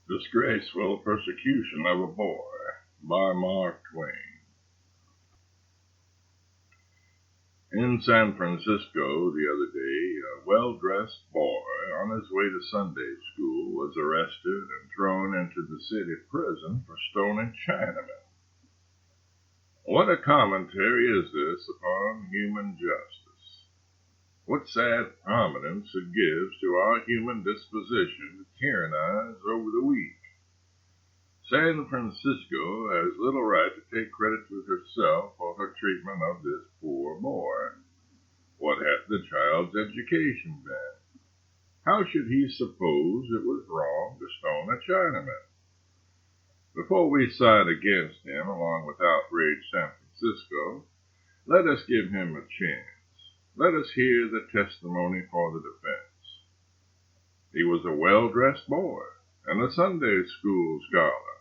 Disgraceful Persecution of a Boy by Mark Twain. In San Francisco the other day, a well-dressed boy on his way to Sunday school was arrested and thrown into the city prison for stoning Chinamen. What a commentary is this upon human justice! What sad prominence it gives to our human disposition to tyrannize over the weak. San Francisco has little right to take credit to herself for her treatment of this poor boy. What had the child's education been? How should he suppose it was wrong to stone a Chinaman? Before we side against him along with outraged San Francisco, let us give him a chance. Let us hear the testimony for the defense. He was a well-dressed boy and a Sunday school scholar,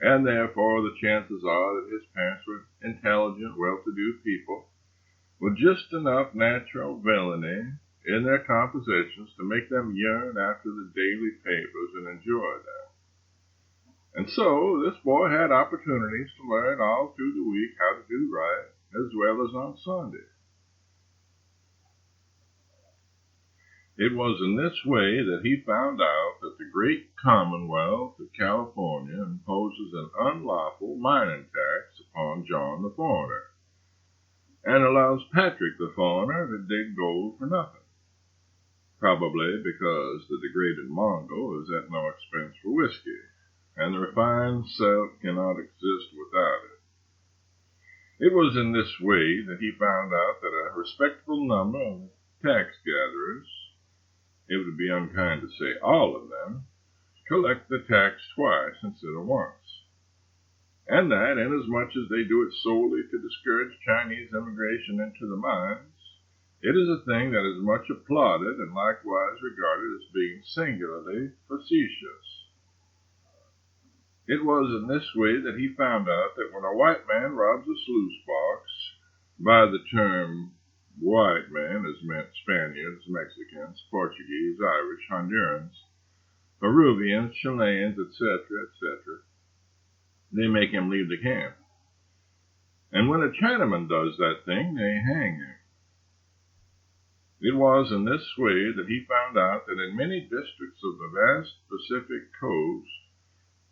and therefore the chances are that his parents were intelligent, well-to-do people with just enough natural villainy in their compositions to make them yearn after the daily papers and enjoy them. And so this boy had opportunities to learn all through the week how to do right, as well as on Sunday. It was in this way that he found out that the great Commonwealth of California imposes an unlawful mining tax upon John the Foreigner, and allows Patrick the Foreigner to dig gold for nothing, probably because the degraded Mongol is at no expense for whiskey, and the refined South cannot exist without it. It was in this way that he found out that a respectable number of tax gatherers, it would be unkind to say all of them, collect the tax twice instead of once, and that, inasmuch as they do it solely to discourage Chinese immigration into the mines, it is a thing that is much applauded and likewise regarded as being singularly facetious. It was in this way that he found out that when a white man robs a sluice box, by the term white man is meant Spaniards, Mexicans, Portuguese, Irish, Hondurans, Peruvians, Chileans, etc., etc., they make him leave the camp. And when a Chinaman does that thing, they hang him. It was in this way that he found out that in many districts of the vast Pacific coast,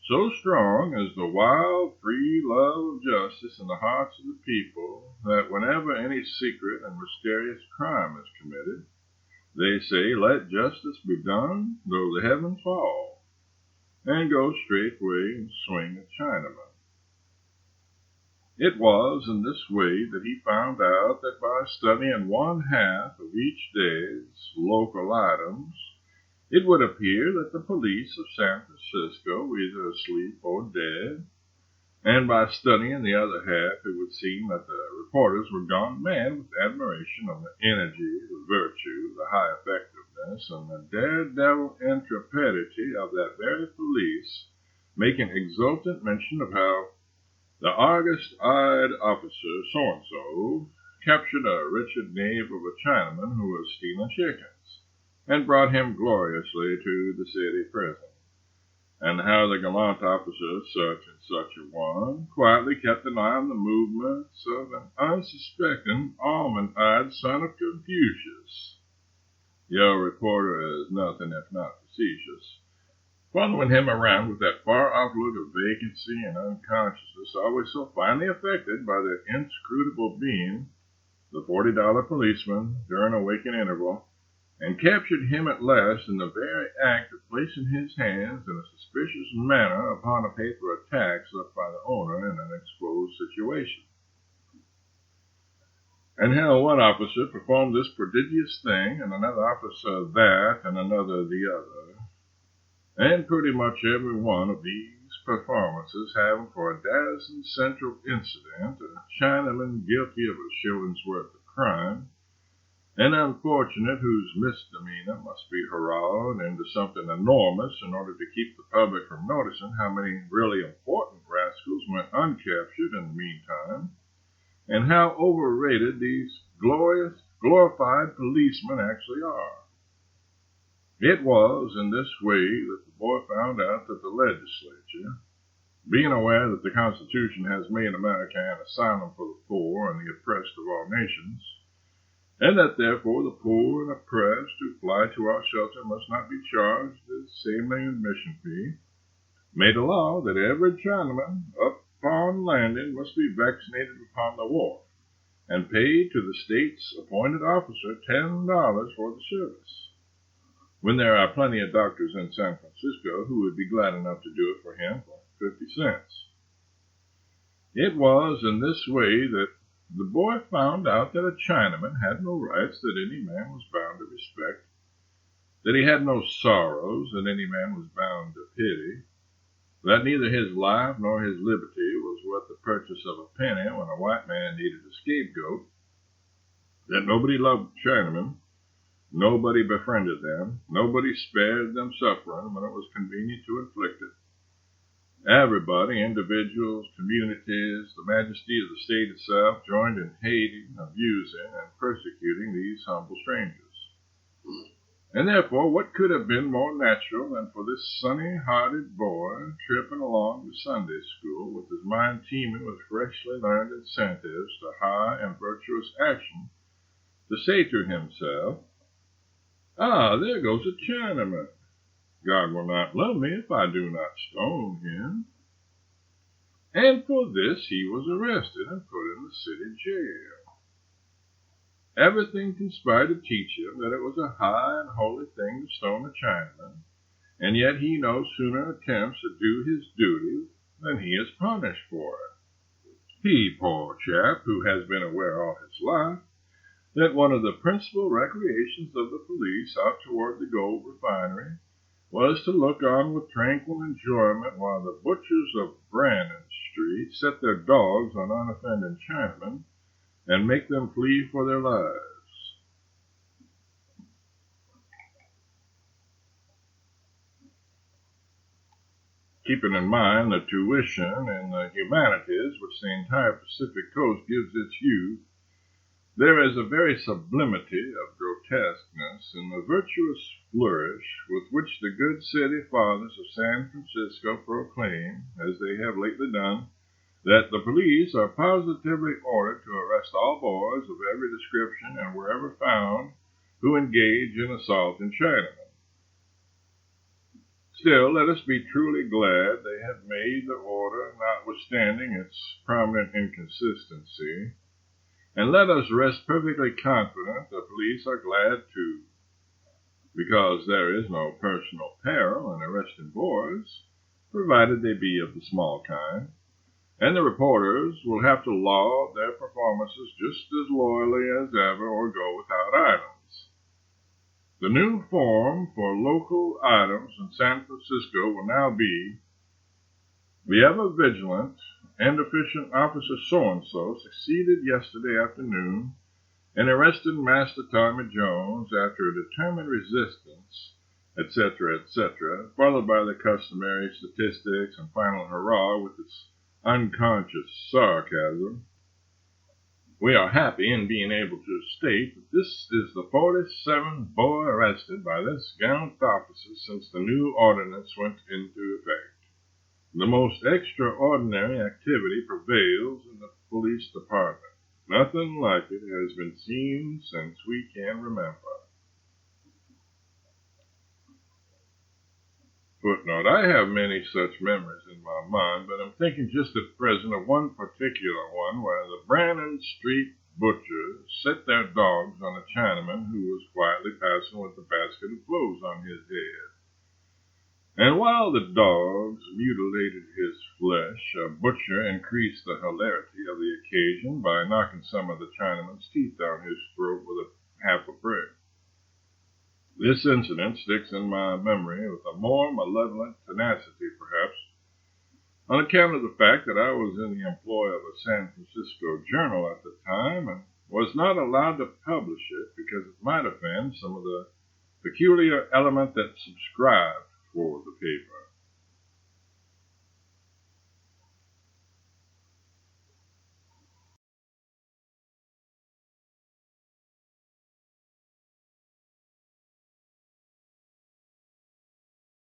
so strong is the wild, free love of justice in the hearts of the people that whenever any secret and mysterious crime is committed, they say, "Let justice be done, though the heavens fall," and go straightway and swing a Chinaman. It was in this way that he found out that by studying one half of each day's local items, it would appear that the police of San Francisco were either asleep or dead, and by studying the other half, it would seem that the reporters were gone mad with admiration of the energy, the virtue, the high effectiveness, and the daredevil intrepidity of that very police, making exultant mention of how the August-eyed officer so-and-so captured a wretched knave of a Chinaman who was stealing chickens, and brought him gloriously to the city prison, and how the gallant officer, such and such a one, quietly kept an eye on the movements of an unsuspecting, almond-eyed son of Confucius. Your reporter is nothing if not facetious, following him around with that far-off look of vacancy and unconsciousness always so finely affected by that inscrutable being, the $40 policeman, during a waking interval, and captured him at last in the very act of placing his hands in a suspicious manner upon a paper of tax left by the owner in an exposed situation. And how one officer performed this prodigious thing, and another officer that, and another the other, and pretty much every one of these performances having for a dazzling central incident a Chinaman guilty of a shilling's worth of crime, an unfortunate whose misdemeanor must be hurrahed into something enormous in order to keep the public from noticing how many really important rascals went uncaptured in the meantime, and how overrated these glorified policemen actually are. It was in this way that the boy found out that the legislature, being aware that the Constitution has made America an asylum for the poor and the oppressed of all nations, and that therefore the poor and oppressed who fly to our shelter must not be charged the same admission fee, made a law that every Chinaman upon landing must be vaccinated upon the wharf, and pay to the state's appointed officer $10 for the service, when there are plenty of doctors in San Francisco who would be glad enough to do it for him for 50 cents. It was in this way that the boy found out that a Chinaman had no rights that any man was bound to respect, that he had no sorrows that any man was bound to pity, that neither his life nor his liberty was worth the purchase of a penny when a white man needed a scapegoat, that nobody loved Chinamen, nobody befriended them, nobody spared them suffering when it was convenient to inflict it. Everybody, individuals, communities, the majesty of the state itself, joined in hating, abusing, and persecuting these humble strangers. And therefore, what could have been more natural than for this sunny-hearted boy, tripping along to Sunday school with his mind teeming with freshly learned incentives to high and virtuous action, to say to himself, "Ah, there goes a Chinaman. God will not love me if I do not stone him." And for this he was arrested and put in the city jail. Everything conspired to teach him that it was a high and holy thing to stone a Chinaman, and yet he no sooner attempts to do his duty than he is punished for it. He, poor chap, who has been aware all his life that one of the principal recreations of the police out toward the gold refinery was to look on with tranquil enjoyment while the butchers of Brandon Street set their dogs on unoffending Chinamen and make them flee for their lives. Keeping in mind the tuition in the humanities which the entire Pacific coast gives its youth, there is a very sublimity of grotesqueness in the virtuous flourish with which the good city fathers of San Francisco proclaim, as they have lately done, that the police are positively ordered to arrest all boys of every description and wherever found who engage in assaulting Chinamen. Still, let us be truly glad they have made the order, notwithstanding its prominent inconsistency, and let us rest perfectly confident the police are glad too, because there is no personal peril in arresting boys, provided they be of the small kind, and the reporters will have to laud their performances just as loyally as ever or go without items. The new form for local items in San Francisco will now be, "The ever-vigilant and efficient Officer So-and-so succeeded yesterday afternoon in arresting Master Tommy Jones after a determined resistance," etc., etc., followed by the customary statistics and final hurrah with its unconscious sarcasm. We are happy in being able to state that this is the 47th boy arrested by this gallant officer since the new ordinance went into effect. The most extraordinary activity prevails in the police department. Nothing like it has been seen since we can remember. Footnote: I have many such memories in my mind, but I'm thinking just at present of one particular one where the Brandon Street butchers set their dogs on a Chinaman who was quietly passing with a basket of clothes on his head. And while the dogs mutilated his flesh, a butcher increased the hilarity of the occasion by knocking some of the Chinaman's teeth down his throat with half a brick. This incident sticks in my memory with a more malevolent tenacity, perhaps, on account of the fact that I was in the employ of a San Francisco journal at the time and was not allowed to publish it because it might offend some of the peculiar element that subscribed for the paper.